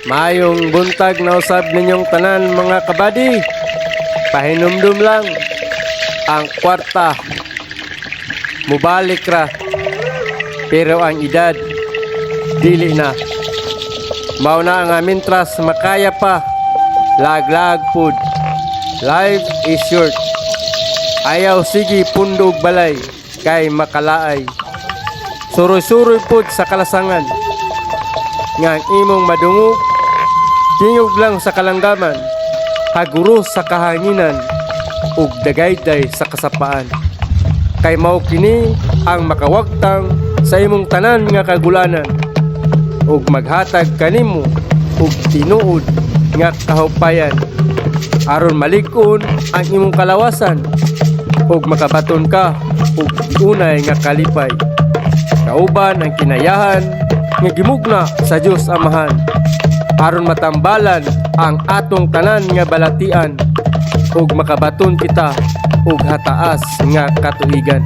Maayong buntag na usab ninyong tanan mga kabady. Pahinumdum lang ang kwarta. Mubalik ra. Pero ang edad dili na. Mao na ang amin tras makaya pa. Lag-lag pud. Life is short. Ayaw sige pundog balay kay makalaay. Suroy-suroy pud sa kalasangan. Nga ang imong madungog tingog lang sa kalanggaman, haguro sa kahanginan, ug dagayday sa kasapaan. Kay mao kini ang makawagtang sa imong tanan nga kagulanan, ug maghatag kanimo ug tinuod nga kahupayan, aron malig-on ang imong kalawasan, ug makabaton ka ug unay nga kalipay. Kauban ang kinayahan nga gimugna sa Dios Amahan, aron matambalan ang atong tanan nga balatian ug makabaton kita ug hataas nga katuigan.